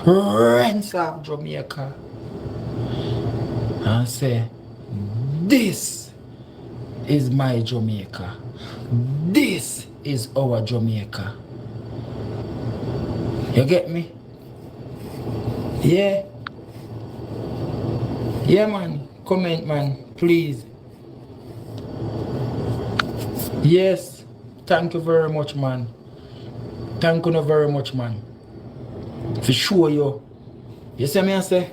rinse off Jamaica and say, this is my Jamaica. This is our Jamaica. You get me? Yeah. Yeah, man. Comment, man. Please. Yes. Thank you very much, man. Thank you very much, man. For sure, you. You see me, I say?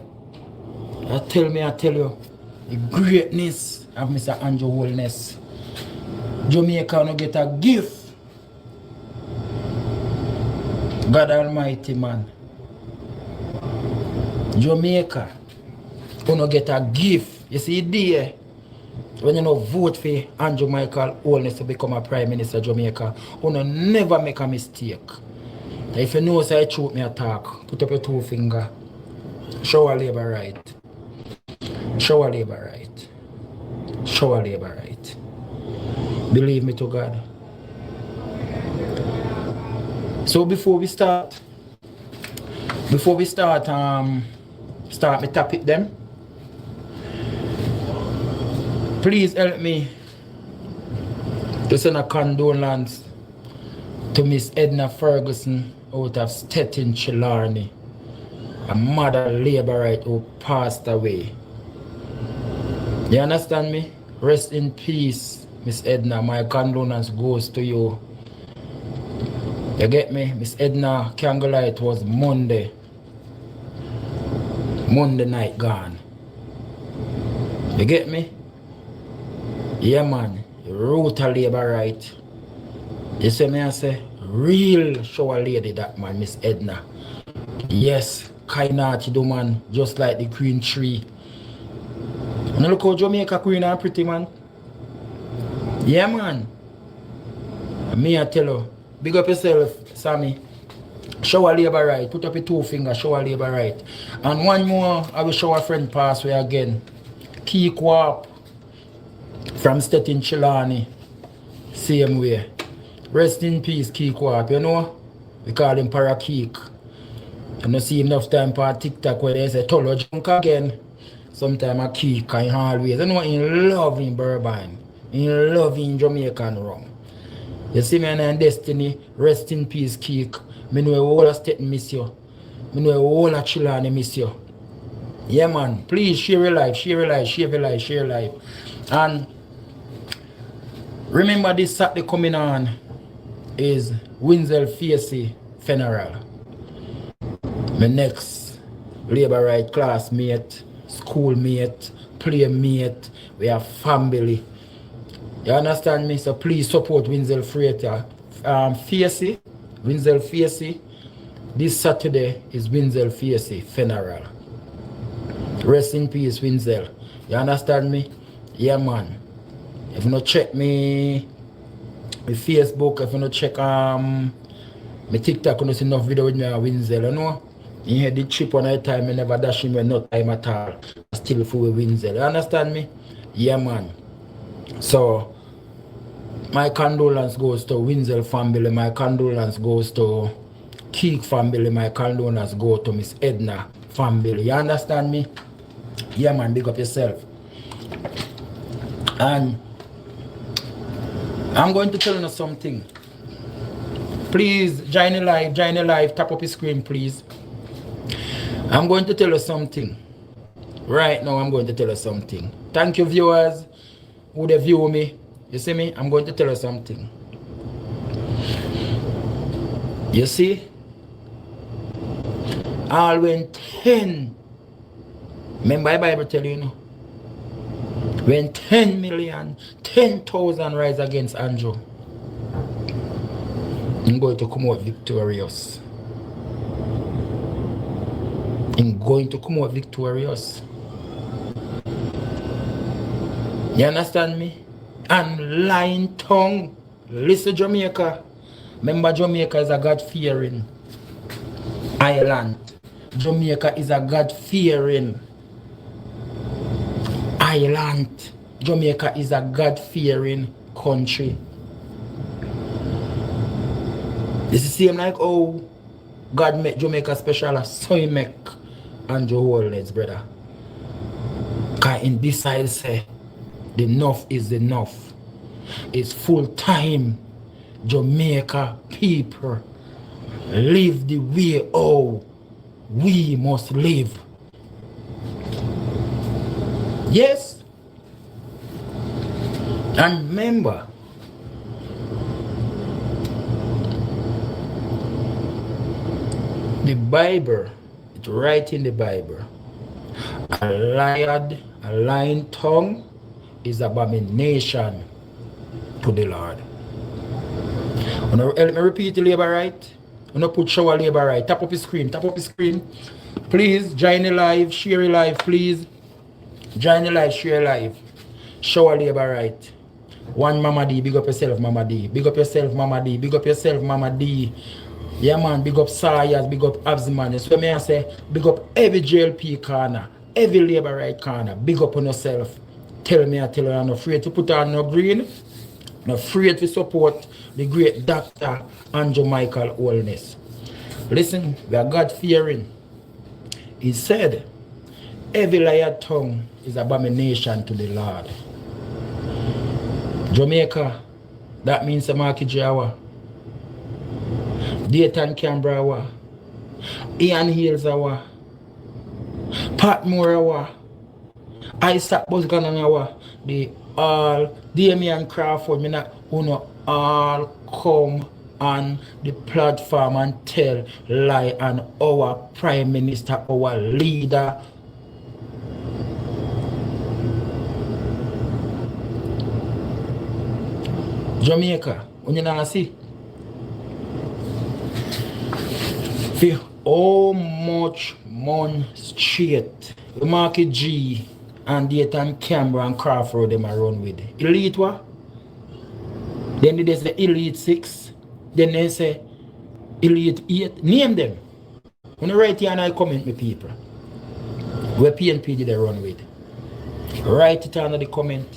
I tell you. The greatness of Mr. Andrew Holness. Jamaica no get a gift. God Almighty, man. Jamaica no get a gift. You see, there, when you no vote for Andrew Michael Holness to become a Prime Minister of Jamaica, you no never make a mistake. If you know, say I choke me attack, put up your 2 finger. Show a labor right. Show a labor right. Show a labor right. Believe me to God. So before we start my topic them, please help me to send a condolence to Miss Edna Ferguson out of Stettin, Trelawny, a mother laborite who passed away. You understand me? Rest in peace, Miss Edna. My condolence goes to you. You get me? Miss Edna candlelight was Monday night gone. You get me? Yeah, man. Root a labor right. You see me, I say? Real shower lady, that man, Miss Edna. Yes, kind-hearted woman, just like the green tree. And look how Jamaica queen and pretty, man. Yeah, man. Me, I tell you, big up yourself, Sammy. Shower labor right. Put up your 2 fingers, shower labor right. And one more, I will show a friend pass way again. Key Kwap from Stettin, Trelawny. Same way. Rest in peace, Key Kwap, you know? We call him Parakeek. You know, see enough time for TikTok where they say, Tolo junk again. Sometimes I keep kind always. You know, in love in Bourbon. In love in Jamaican rum. You see me and Destiny, rest in peace, Keek. Me know all of Stettin miss you. Me know all of Trelawny miss you. Yeah, man. Please share your life, share your life, share your life, share your life. And remember this Saturday coming on is Winzel Facey funeral. My next labor right classmate, schoolmate, playmate, we have family. You understand me? So please support Winzel Facey. Winzel Facey. This Saturday is Winzel Facey funeral. Rest in peace, Winzel. You understand me? Yeah, man. If you not check me Facebook, if you not check my TikTok, you not see enough video with me on Winzel, you know? You hear the chip on that time, I never dash him with no time at all. Still for Winzel. You understand me? Yeah, man. So my condolence goes to Winzel family, my condolence goes to Keek family, my condolence go to Miss Edna family. You understand me? Yeah, man, big up yourself. And I'm going to tell you something. Please join the live, tap up your screen, please. I'm going to tell you something. Right now, I'm going to tell you something. Thank you, viewers who they view me. You see me? I'm going to tell you something. You see? All when 10, remember the Bible tell you, when 10 million, 10,000 rise against Andrew, I'm going to come out victorious. I'm going to come out victorious. You understand me? And lying tongue. Listen, Jamaica. Remember, Jamaica is a God-fearing island. Jamaica is a God-fearing island. Jamaica is a God-fearing country. This is the same like, oh, God make Jamaica special, so he make Andrew Holness, brother. Because in this side say, the enough is enough. It's full time Jamaica people live the way how we must live. Yes. And remember, the Bible, it's right in the Bible. A lying tongue is abomination to the Lord. Let me repeat the labor right. I'm going to put shower labor right. Tap up the screen. Tap up the screen. Please join the live. Share the live, please. Join the live. Share live. Shower labor right. One Mama D. Big up yourself, Mama D. Big up yourself, Mama D. Big up yourself, Mama D. Yeah, man. Big up Sayas. Big up Abziman. So me I say, big up every JLP corner. Every labor right corner. Big up on yourself. Tell me, I tell you, I'm not afraid to put on no green. I'm afraid to support the great Dr. Andrew Michael Holness. Listen, we are God-fearing. He said, every liar tongue is abomination to the Lord. Jamaica, that means the Market Jawa. Dayton Canberra, Ian Hills, Patmore, Isaac Busganan, the all Damian Crawford, me not all come on the platform and tell lie on our Prime Minister, our leader. Jamaica, when you not see how much money straight the Market G and Dayton Canberra and Crawford them are run with. Elite what? Then they say Elite 6. Then they say Elite 8. Name them. When you write here and I comment me people. Where PNP did they run with? Write it under the comment.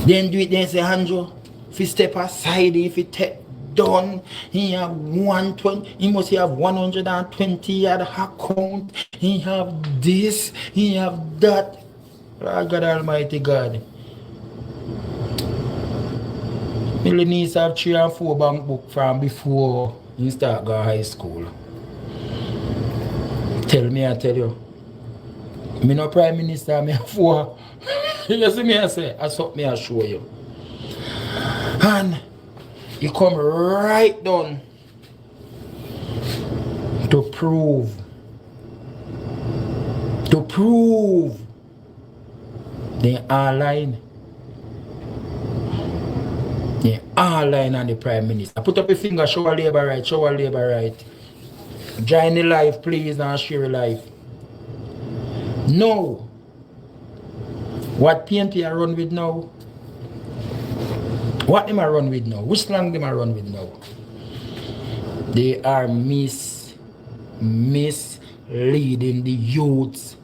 Then do it, then say Andrew, if you step aside, if you take done, he have 120, he must have 120 at account, he have this, he have that. Lord God Almighty God. My niece have 3 and 4 bank book from before he start go high school. Tell me, I tell you. Me no Prime Minister, me have 4. You see me, I say, I saw me, I show you. And you come right down to prove they are lying. They are lying on the Prime Minister. Put up your finger, show a labor right, show a labor right. Join the live, please, and share the live. No. What PNP I run with now? What them I run with now? Which slang them I run with now? They are misleading the youths.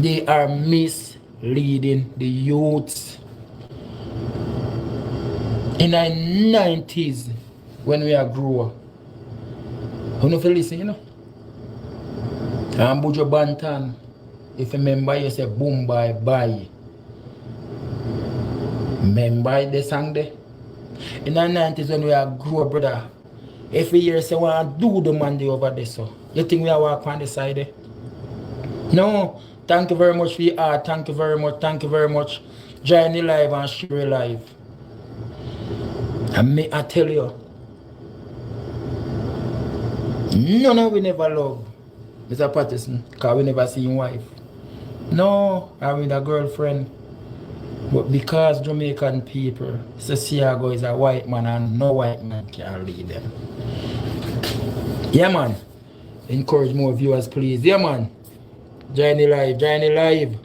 They are misleading the youths. In the 90s, when we are grow, you know, listen, you know? And Bujo Bantan, if you remember, you say boom bye bye. Remember the song there? In the 90s when we are grow, brother, every year say want to do the Monday over there, so you think we are walk on the side there? No, thank you very much for your art, thank you very much. Join the live and share the live. And me, I tell you, none of we never love Mr. Patterson, because we never see his wife. No, I'm with a girlfriend. But because Jamaican people, Santiago is a white man and no white man can lead them. Yeah, man. Encourage more viewers, please. Yeah, man. Join the live, join the live.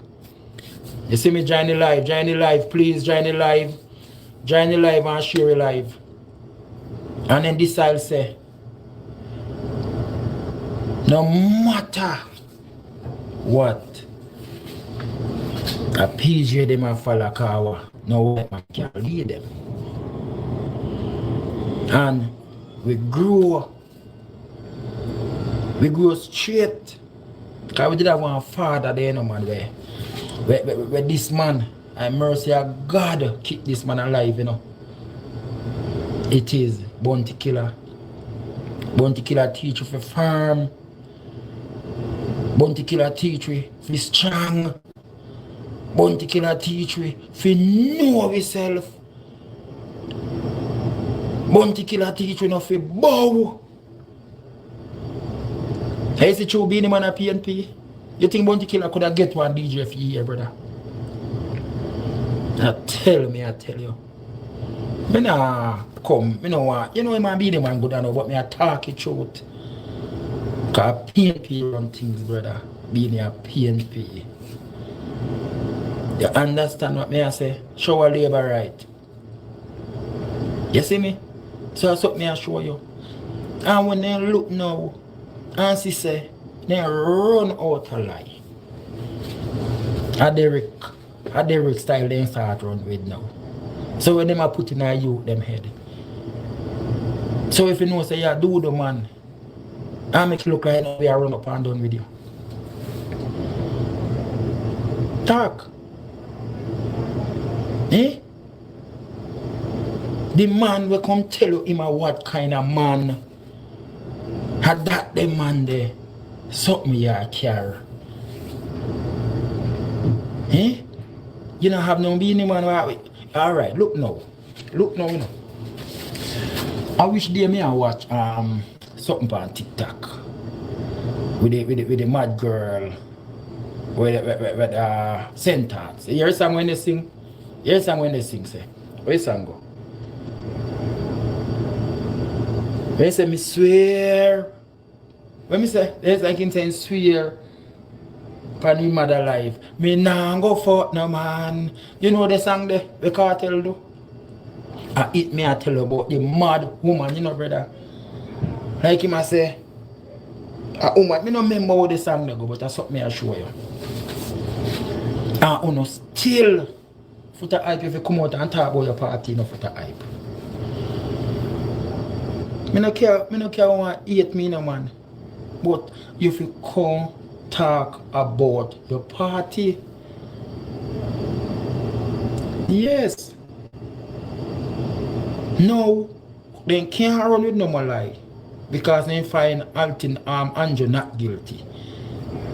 You see me, join the live, please, join the live. Join the live and share the live. And then this I'll say, no matter what, a PJ them and follow Kawa, no white man can lead them. And we grow straight. Because we did have one father there, no man, where this man, and mercy of God, keep this man alive, you know. It is bounty killer. Bounty killer teach you for firm. Bounty killer teach you for strong. Bounty killer teach you for know yourself. Bounty killer teach you not for bow. Is it true being a man a PNP? You think bounty killer could have get one DJ for you, brother? I tell you. Me nah come, me no want, you know, man be the man good enough, but me a talk it truth. Cause PNP run things, brother. Being a PNP. You understand what me I say? Show a labor right. You see me? So that's what me I show you. And when they look now, and she say, they run out of lie. A Derek style they start run with now. So when them are putting a youth them head. So if you know say yeah, do the man, I make it look like we are run up and done with you. Talk. Eh? The man will come tell you him what kind of man. Had that the man there, something you carry. Eh? You don't have no beanie man. Alright, look now. You know. I wish they may watch something on TikTok with the mad girl with sentence. You hear a song when they sing? Say. Where song go? When say me swear. When me say, there's like him saying swear for the mother life. Me nah go for no man. You know the song there, the cartel do? I eat me I tell you about the mad woman, you know, brother. Like him I say, a woman, me no remember how the song they go, but that's something I show you. And you still for the hype if you come out and talk about your party, no for the hype. Me no care what hate me, no man. But if you come talk about your party, yes. No, they can't run with no more lie. Because they find Alton Andrew not guilty.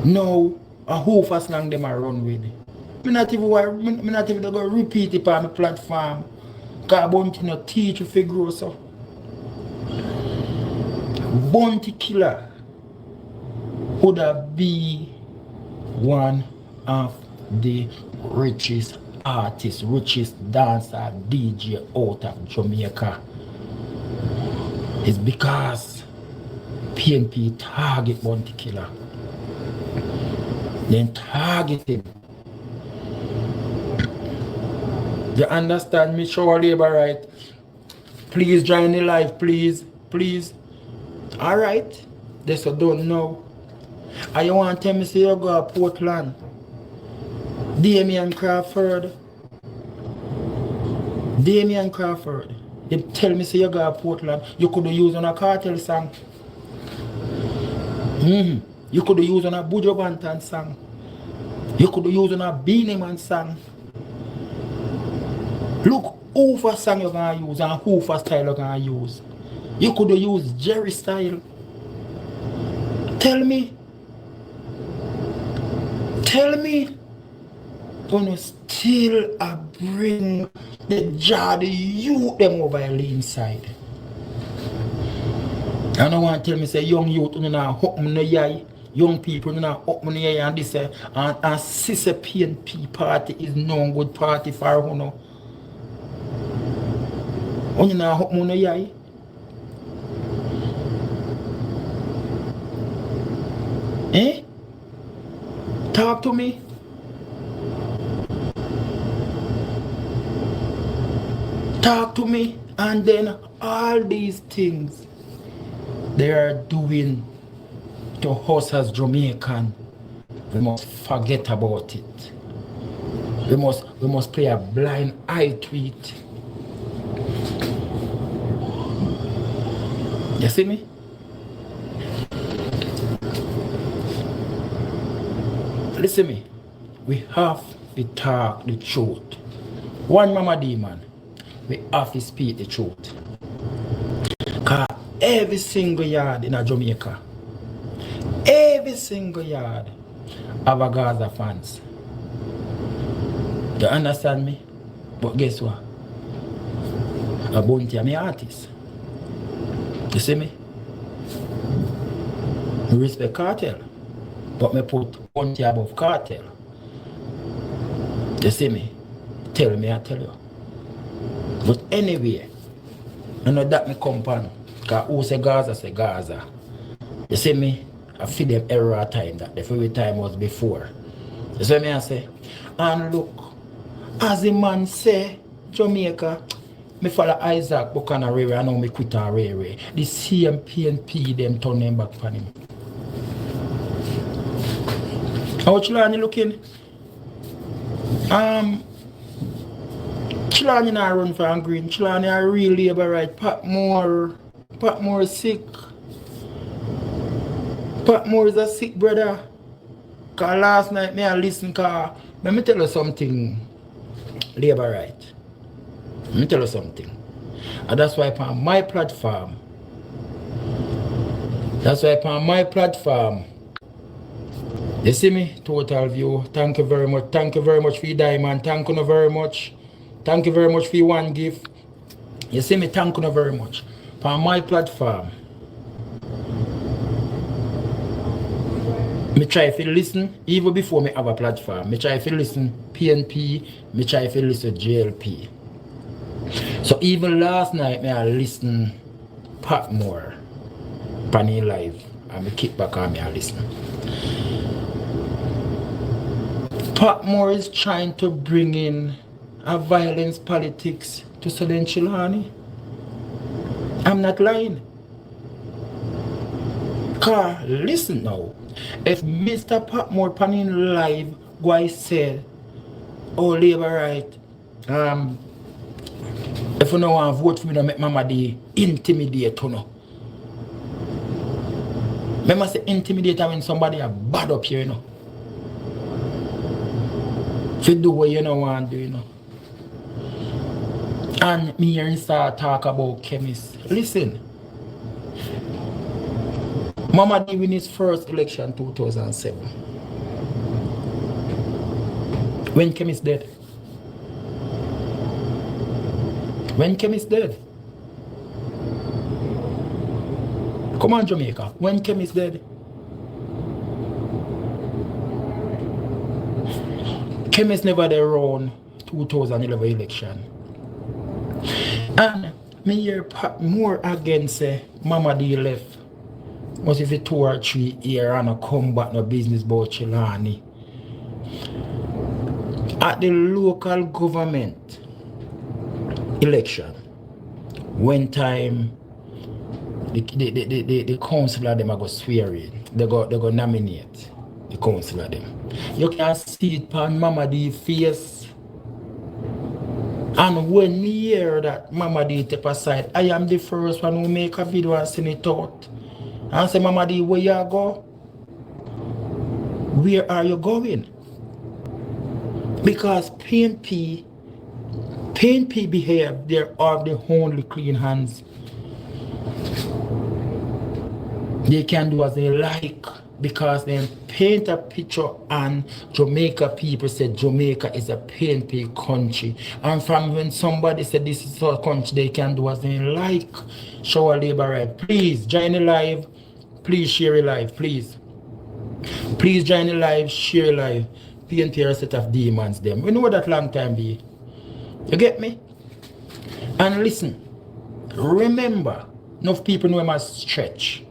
No, a who fast long them are run with. Me not even go repeat it on my platform. Because bounty no teach you to grow so. Bounty killer would be one of the richest artists, richest dancer, DJ out of Jamaica. It's because PNP target bounty killer. Then target him. You understand me? Show a labor right. Please join the live, please. Alright. This I don't know. And you want to tell me say you go to Portland? Damian Crawford. You tell me say you go to Portland. You could use on a cartel song. You could use on a Bujo Bantan song. You could use on a Beanie Man song. Look who for song you're gonna use and who for style you're gonna use. You could use Jerry style. Tell me. Gonna still bring the jar the youth them over the inside. I don't want to tell me say young youth no hook me no yai. Young people no hook me no yai and this and sister PNP party is no good party for who no. You know hook me no yai. Eh? Talk to me. And then all these things they are doing to us as Jamaican, we must forget about it. We must play a blind eye to it. You see me? Listen me. We have to talk the truth. One mama demon, we have to speak the truth. Because every single yard in Jamaica, every single yard have a Gaza fans. You understand me? But guess what? A bounty of me artist. You see me? I respect cartel. But me put bounty above cartel. You see me? Tell me, I tell you. But anyway, I know that me come on. Because who say Gaza. You see me? I feed them error time that the every time was before. You see me I say? And look, as the man say, Jamaica, me follow Isaac Buchanan Ray, I know me quit Ray. The same PNP them turn them back on him. How Trelawny looking? Trelawny not run for green. Trelawny are real labor right. Pat Moore sick. Pat Moore is a sick brother. Cause last night me I listen cause let me tell you something. Labor right. Let me tell you something. And that's why on my platform. You see me? Total view. Thank you very much. Thank you very much for your diamond. Thank you very much. Thank you very much for your one gift. You see me? Thank you very much. On my platform. Me try to listen even before me have a platform. Me try to listen PNP. Me try to listen JLP. So even last night me I listen Pat Moore. Panny live. And me kick back on me I listen. Pat Moore is trying to bring in a violence politics to Southern Trelawny. I'm not lying. Car, listen now. If Mr. Pat Moore panning live go I said, oh labor right, if you don't want to vote for me, don't make Mama D intimidate you know. Remember say intimidate when somebody are bad up here, you know. If you do what you don't want to do, you know. And me here start talk about chemists. Listen. Mama D win his first election 2007. When chemist dead? When chemist dead? Come on Jamaica. When chemist dead? Chemist never there around 2011 election. And me hear Pat Moore again say Mama D left. Must if 2 or 3 years and a come back no business about Trelawny. At the local government election, when time the councillor them are go swear in, they go nominate the councillor them. You can see it on Mama D face. And when me hear that Mama D step aside, I am the first one who make a video and send it out. And say, Mama D, where you go? Where are you going? Because PNP behave, they are the only clean hands. They can do as they like because they paint a picture and Jamaica people said Jamaica is a PNP country. And from when somebody said this is our country, they can do as they like. Show a labor right. Please join the live. Please share it live, please. Please join the live, share it live. PNP are a set of demons them. We know that long time be. You get me? And listen, remember, enough people know him as Stretch.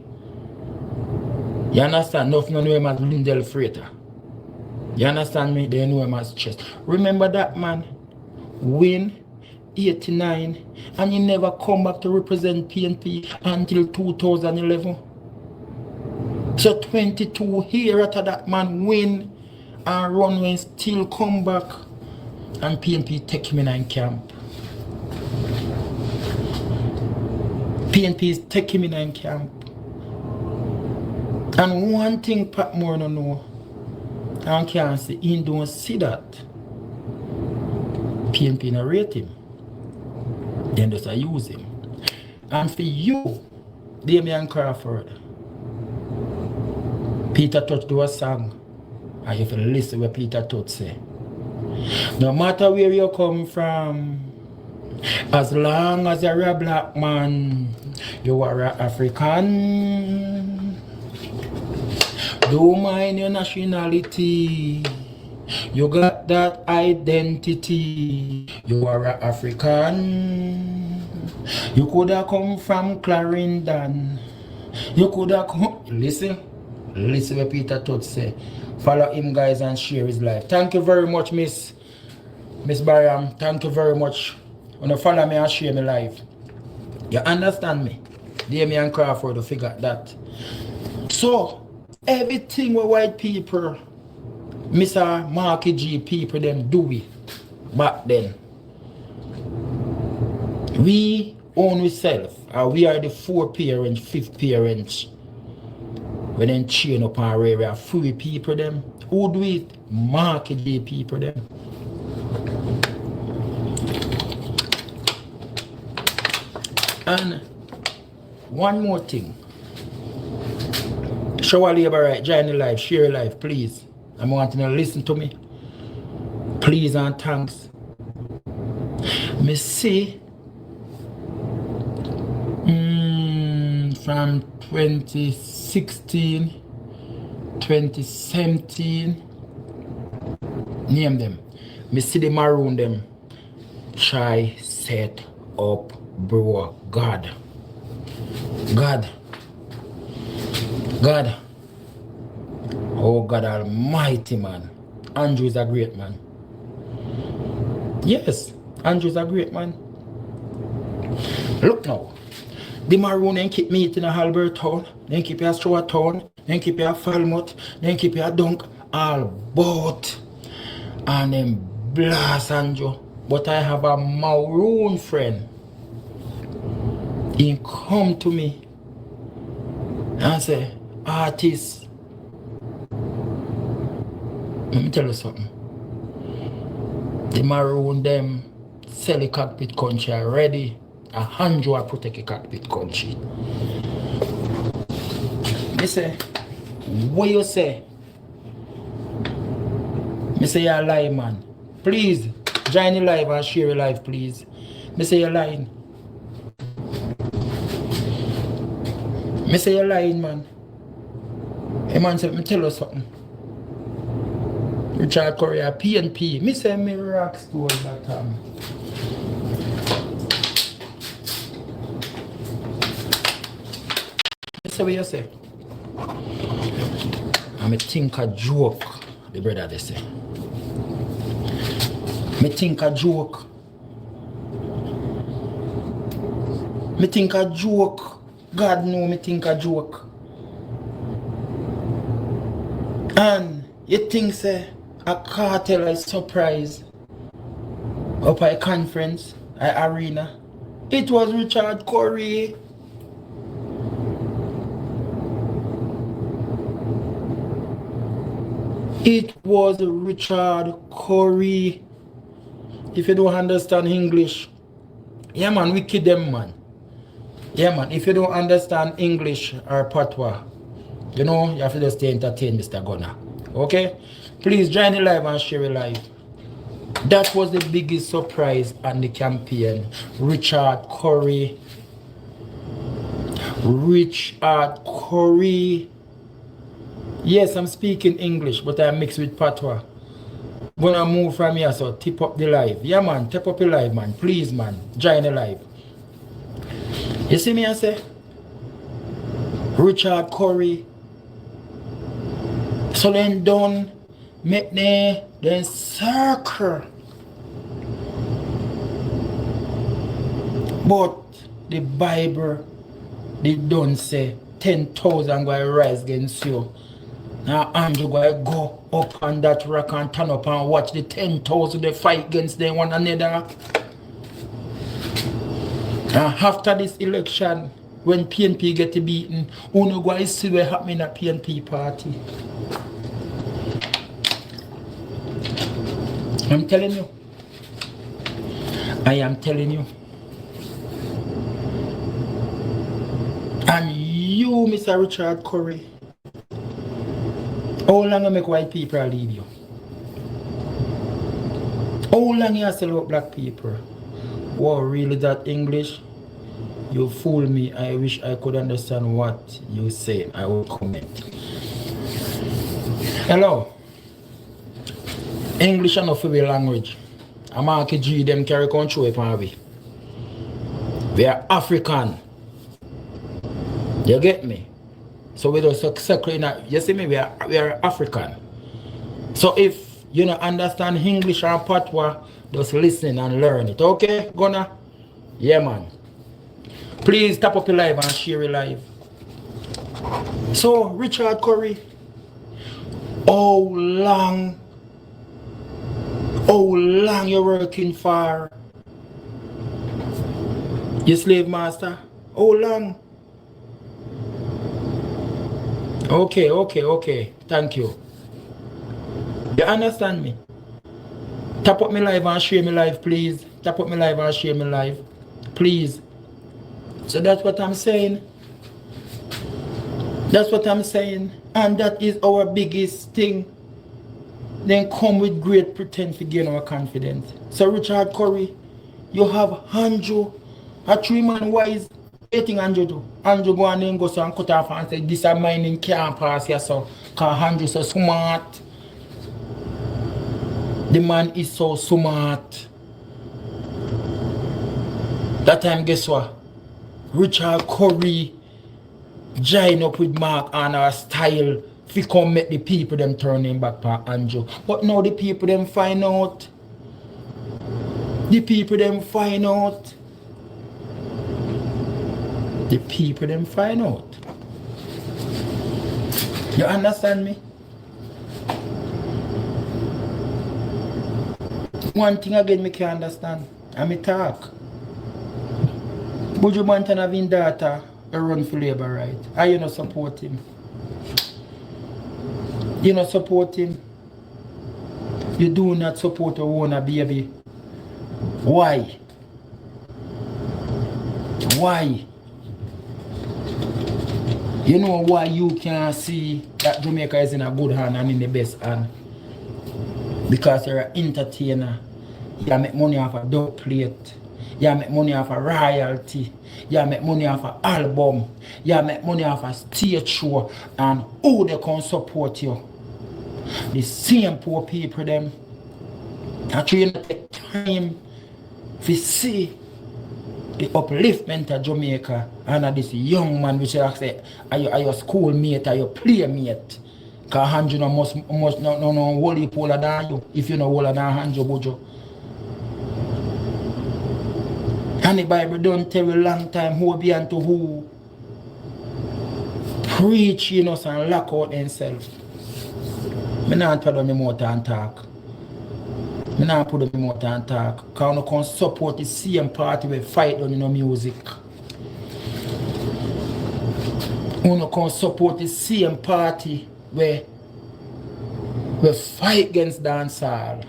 You understand? Enough know him as Lindell Freighter. You understand me? They know him as Stretch. Remember that man win 89 and he never come back to represent PNP until 2011. So 22 years after that man win and run when still come back and PNP take him in camp. PNP is taking him in camp. And one thing Pat Moore don't know, and can't see, he don't see that. PNP not rate him. Then just use him. And for you, Damian Crawford, Peter Touch do a song, and you have to listen what Peter Touch say. No matter where you come from, as long as you're a black man, you are an African. Don't mind your nationality. You got that identity. You are an African. You could have come from Clarendon. You could have come. Listen what Peter Todd say. Follow him, guys, and share his life. Thank you very much, Miss Bariam. Thank you very much. When you follow me and share my life. You understand me? Damian Crawford to figure that. So, everything with white people, Mr. Marky G people, them do it back then. We own ourselves. We are the 4th parents, 5th parents. When they chain up our area, free people them. Who do it? Marky G people them. And one more thing. Show a labor right, join the life, share your life, please. I'm wanting to listen to me. Please and thanks. Me see from 2016, 2017, name them. Me see them around them. Try set up, bro. God. Oh God Almighty, man. Andrew is a great man. Yes, Andrew is a great man. Look now. The Maroon then keep meeting in Albert Town, then keep your Straw Town, then keep your Falmouth, then keep your Dunk, all boat. And then blast Andrew. But I have a Maroon friend. He come to me and say, artist, let me tell you something. The Maroon them sell the cockpit country already. 100 are protect the cockpit country. Me say, what you say? Me say you're lying, man. Please, join the live and share your life, please. Me say you're lying. Me say you're lying, man. Hey man, say, me tell you something. Richard Correa, PNP. Me say me rock school that time. Me say what you say. And me think a joke, the brother they say. Me think a joke. Me think a joke. God know me think a joke. And you think say a cartel is surprise up at a conference, at arena. It was Richard Correa. It was Richard Correa. If you don't understand English, yeah man, we kid them, man. Yeah man, if you don't understand English or patois, you know, you have to just stay entertained, Mr. Gunner. Okay? Please join the live and share your life. That was the biggest surprise on the campaign. Richard Correa. Richard Correa. Yes, I'm speaking English, but I mix with patois. Gonna move from here, so tip up the live. Yeah man, tip up the live, man. Please, man. Join the live. You see me, I say? Richard Correa. So then done, make then circle. But the Bible, they don't say 10,000 going to rise against you. Now Andrew going to go up on that rock and turn up and watch the 10,000 they fight against them one another. And after this election, when PNP get beaten, who no go and see what happening at PNP party. I'm telling you. I am telling you. And you, Mr. Richard Curry, how long you make white people leave you? How long you sell out black people? Wow, really that English? You fool me. I wish I could understand what you say. I will comment. Hello. English is not for the language. I'm a G them carry control upon we. We are African. You get me? So we don't circle. You see me? We are African. So if you don't understand English and patois, just listen and learn it. Okay, Gonna? Yeah, man. Please tap up your live and share your live. So, Richard Curry, how long you working for your slave master? How long? Okay. Thank you. You understand me? Tap up my live and share my live, please. Tap up my live and share my live. Please. So that's what I'm saying. That's what I'm saying. And that is our biggest thing. Then come with great pretense to gain our confidence. So Richard Curry, you have Andrew, a 3-man wise. Anything Andrew do? Andrew go and then go so and cut off and say this a mining can't pass here so. Cause Andrew so smart. The man is so smart. That time guess what? Richard Curry join up with Mark and our style fi come make the people them turn him back for Andrew. But now the people them find out. The people them find out. The people them find out. You understand me? One thing again me can understand. And me talk. Buju Banton having data a run for labor right. And you not support him. You not support him. You do not support your own baby. Why? Why? You know why you can see that Jamaica is in a good hand and in the best hand? Because you're an entertainer. You make money off a dog plate. You make money off a royalty. You make money off an album. You make money off a stage show. And who they can support you? The same poor people them. Actually, you take time to see the upliftment of Jamaica and this young man which I say are your schoolmate, are your playmate. Because Andrew must no holy polar than you if you know older than Andrew Bojo. And the Bible don't tell you a long time who be unto who preach in us and lock out themselves. I not put on my mouth and talk. I not put on my mouth and talk. Because I can support the same party we fight on in music. I can support the same party where we fight against dancehall.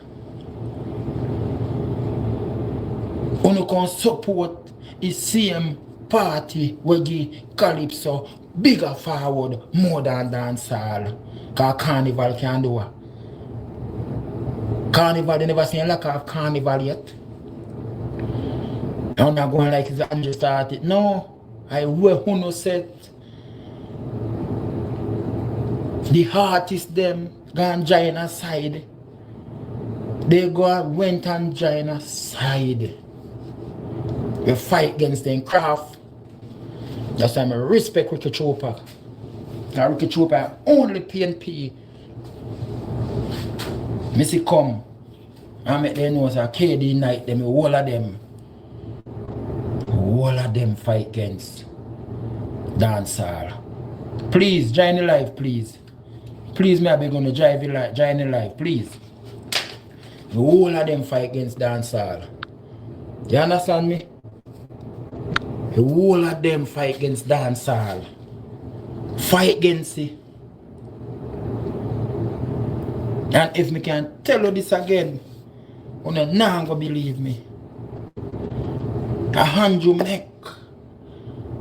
We can support the same party where give Calypso bigger forward more than dancehall. Because Carnival can do it. Carnival, they never seen a lack of Carnival yet. I'm not going like it's Andrew started. No, I will who said the artists them gone join a side. They went and join a side. We fight against them craft. That's why I respect Ricky Chopper. Now Ricky Chopper only PNP. Missy come and make them know it's a KD night, them all of them fight against dancehall. Please join the live, please. Please, me I be gonna join the live, please. The whole of them fight against dancehall. You understand me? The whole of them fight against dancehall. Fight against it. And if me can tell you this again, you not gonna believe me. A hand you make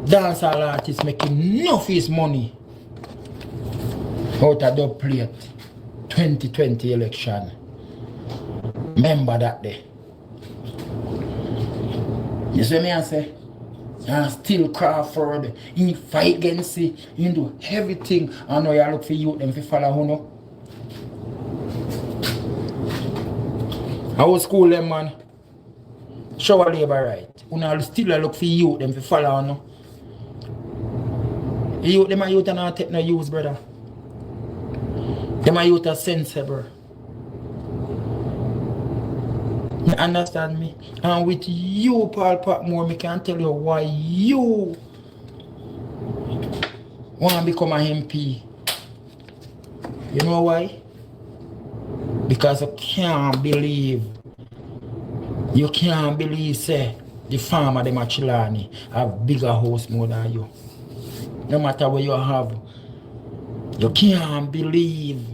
dancehall artists making enough his money out of the plate 2020 election. Remember that day. You see me I say? And still Crawford, he fight against it, he do everything. I know you look for youth them to follow who know. I was school them man. Show a labor right. You still look for youth them to follow no. Youth them a youth and not take no use, brother. Them a youth are sensible. You understand me? And with you, Paul Patmore, I can tell you why you want to become an MP. You know why? Because you can't believe, say, the farmer, them at Trelawny, have bigger house more than you. No matter what you have, you can't believe.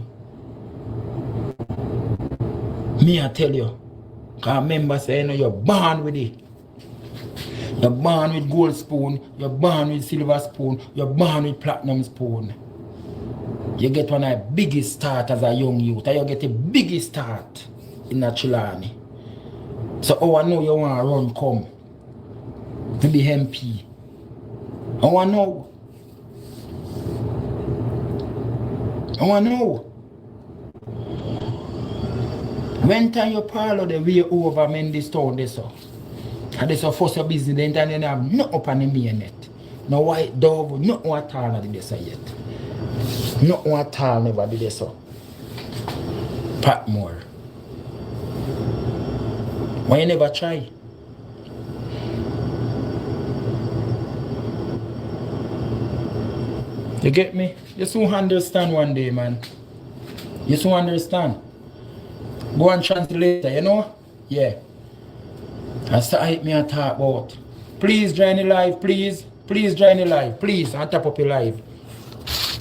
Me, I tell you. Because remember saying you're born with it. You're born with gold spoon, you're born with silver spoon, you're born with platinum spoon. You get one of the biggest start as a young youth, and you get the biggest start in a Trelawny. So I know you want to run come to be MP. I want to know. When time you parlor the way over men this town this so. And this a first your business then they have not up on the main net. No white dove, not one tall did this yet. Not one tall never did this so. Patmore. Why you never try? You get me? You soon understand one day, man. You soon understand. Go and translate, you know? Yeah. That's what me and talk about. Please join the live, please. Please join the live, please. And tap up your live.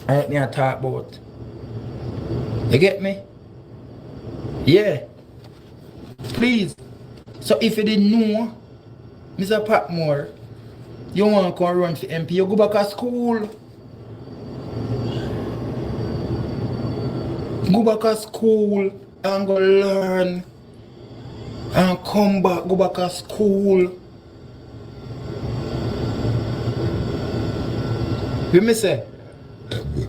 I me and talk about. You get me? Yeah. Please. So if you didn't know, Mr. Patmore, you want to come run for MP, you go back to school. Go back to school and go learn. And come back, go back to school. You me say?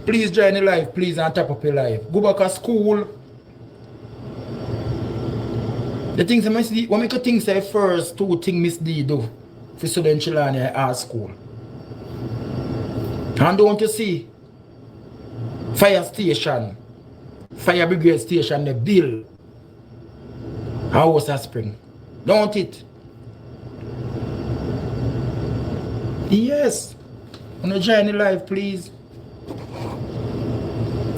Please join the live, please, and tap up your live. Go back to school. The things I must do, what make you think say first two things Miss D do for student Trelawny at our school? And don't you see? Fire station, fire brigade station, the bill. House of Spring. Don't it? Yes. Wanna join the live, please?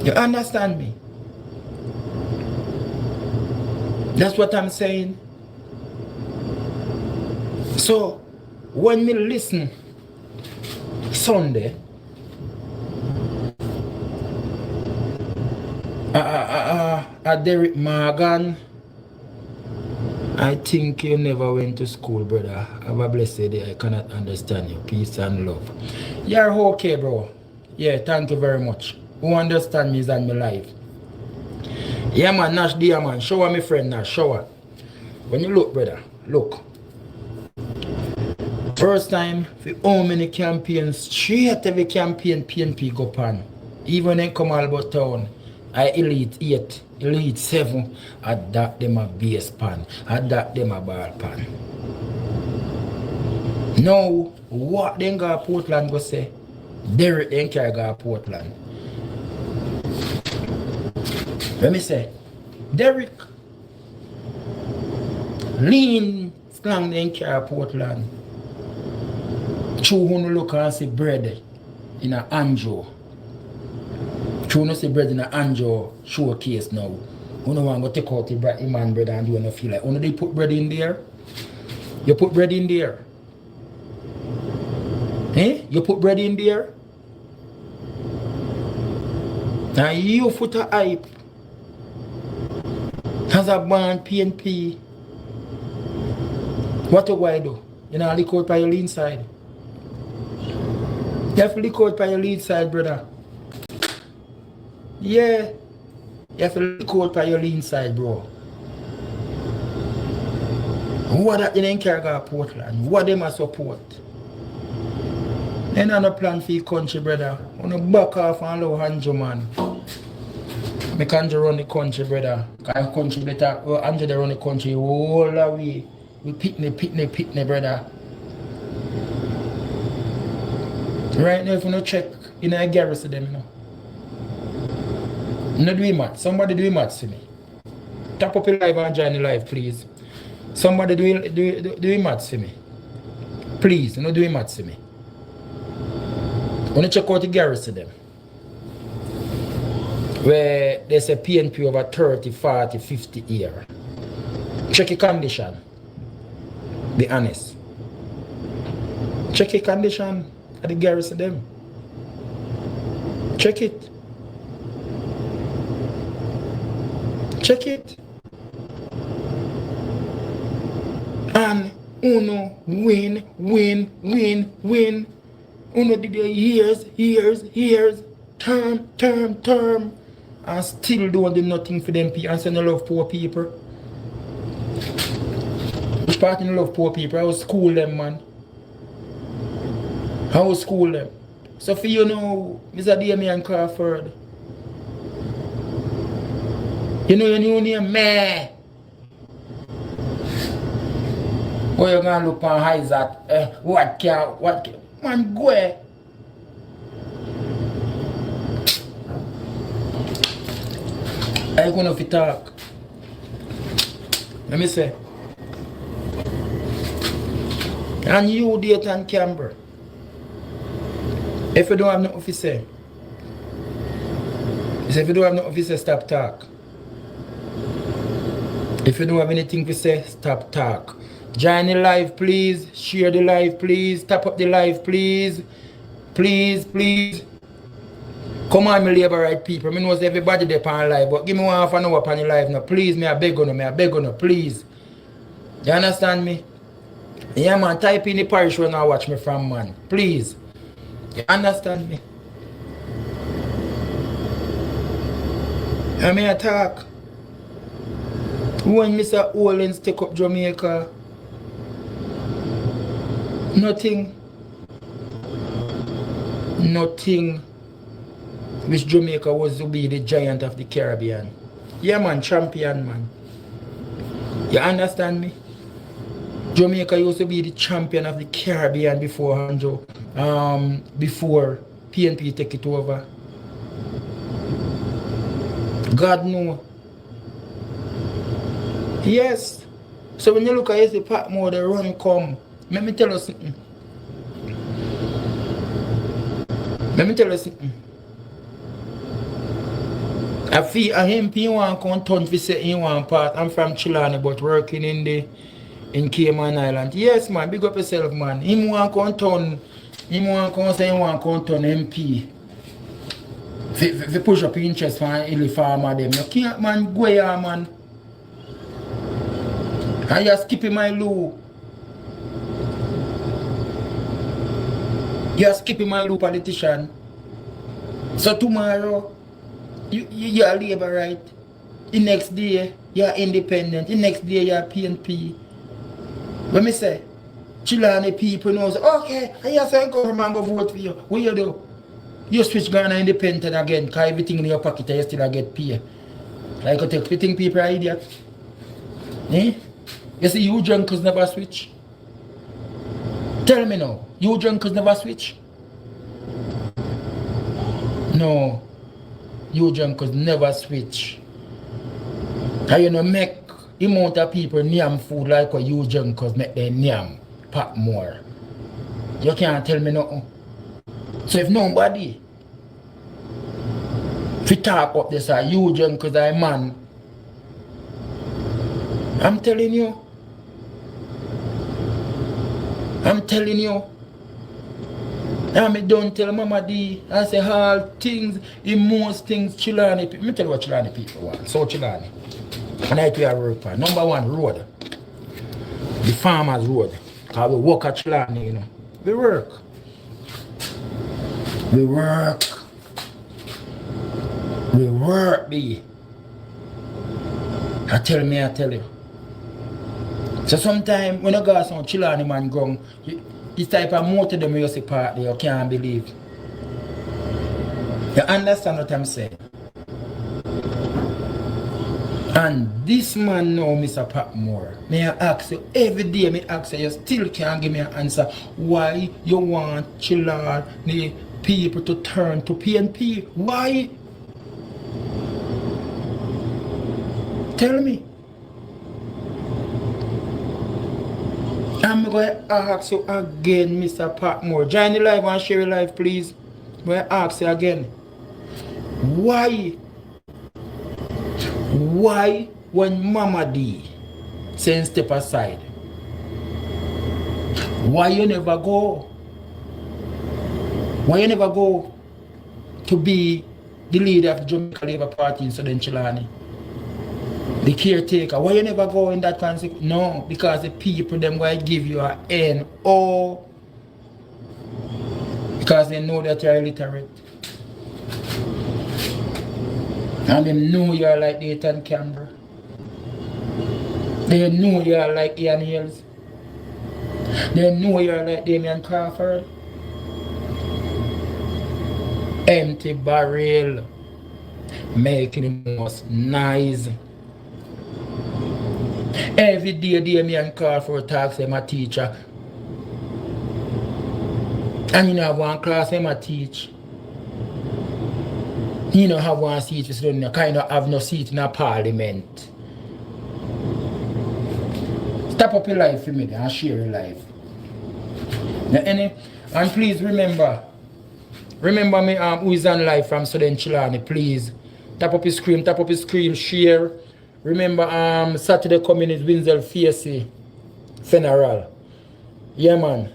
You understand me? That's what I'm saying. So, when me listen Sunday, Derek Morgan, I think you never went to school, brother. Have a blessed day. I cannot understand you. Peace and love. You're okay, bro. Yeah, thank you very much. Who understand me is on my life. Yeah, man, Nash, dear man. Shower me friend, Nash. Shower. When you look, brother, look. First time, for how many campaigns, straight every campaign, PNP go pan. Even when they come all about town, I elite 8, elite 7, I that them a base pan, I that them a ball pan. Now, what then go Portland go say? Derek then can go Portland. Let me say, Derek, lean slang then carry Portland. True, who look and see bread in a Anjo. True, no see bread in a Anjo showcase now. You don't want to take out the man bread and you don't feel like. You they put bread in there? You put bread in there. Eh? You put bread in there? Now you put a hype as a band PNP. What do I do? You know, lick out by your lean side. You have to lick out by your lean side, brother. Yeah. You have to lick out by your lean side, bro. What that you didn't care about Portland? What them a support? They not no plan for your country, brother. On a back off and low Andrew, man. Me can't run the country, brother. Cause country better. Well, Andrew they run the country all the way. We pitney, brother. Right now, if you no check, you know, I garrison them, you know. No do math. Somebody do math to me. Tap up your live and join the live, please. Somebody do math to me. Please, no do math to me. When you check out the garrison them, where there's a PNP over 30, 40, 50 year. Check your condition. Be honest. Check your condition at the garrison them. Check it. Check it. And uno win. Uno did the years, term, and still don't do nothing for them people and say no love poor people. Which part in love poor people? I will school them, man. I will school them. So for you know, Mr. Damian Crawford, you know your new name, meh. What you gonna look on high that? What can, man, go ahead. I gonna fi talk. Let me say. And you date and Canberra. If you don't have nothing to say. If you don't have nothing to say, stop talk. If you don't have anything to say, stop talk. Join the live, please. Share the live, please. Tap up the live, please. Please. Come on, my labor right people. I know everybody there on live, but give me 1/2 an hour on the live now. Please, I beg on you, please. You understand me? Yeah, man, type in the parish when I watch me from, man. Please. You understand me? I may talk. When Mr. Owens take up Jamaica, nothing which Jamaica was to be the giant of the Caribbean. Yeah, man, champion, man. You understand me? Jamaica used to be the champion of the Caribbean before Andrew, before PNP take it over. God know. Yes. So when you look at the pack more, the run come. Let me tell you something. I feel a MP want to come turn for say he want part. I'm from Trelawny but working in Cayman Island. Yes, man, big up yourself, man. Him want to turn. Him want to say he want to turn MP. If push up interest for any farmer them. You can't, man, go here, man. And you're skipping my loo. You're skipping my loo, politician. So tomorrow, you're labor right. The next day, you're independent. The next day, you're PNP. When me say, Trelawny people knows, okay, I hear some government go vote for you. What you do? You switch Ghana independent again, because everything in your pocket, you still get paid. Like you think people are idiots. Eh? You see, you drunkers never switch. Tell me now, you drunkers never switch? No, you drunkers never switch. And you know, make the amount of people name food like what you drunkers make them name pack more. You can't tell me nothing. So if nobody if you talk up this, you drunkers are a man, I'm telling you, And me don't tell Mama D, I say all things, in most things, Trelawny people. Me tell you what Trelawny people want. So Trelawny. And I tell you work for. Number one, road. The farmers road. Because we work at Trelawny, you know. We work. We work. We work, B. I tell you. So sometimes when I go some Trelawny man gone, this type of motor them you see part there, you can't believe. You understand what I'm saying? And this man now, Mr. Patmore, may I ask you, every day me ask you, you still can't give me an answer why you want Trelawny people to turn to PNP. Why? Tell me. I'm going to ask you again, Mr. Patmore. Join the live and share your live, please. I'm going to ask you again. Why? Why when Mama D saying step aside? Why you never go? Why you never go to be the leader of the Jamaica Labour Party in Southern Trelawny? The caretaker. Why you never go in that consequence? No, because the people them going to give you a N.O. Because they know that you're illiterate. And they know you're like Nathan Canberra. They know you're like Ian Hills. They know you're like Damian Crawford. Empty barrel. Making the most nice. Every day Damian Crawford talks to my teacher. And you know, have one class him I teach. You know, have one seat, so you kind of have no seat in a parliament. Step up your life for me and share your life. And please remember me who is on live from Southern Trelawny, please. Tap up your screen, share. Remember Saturday coming is Winsel Facey funeral. Yeah man.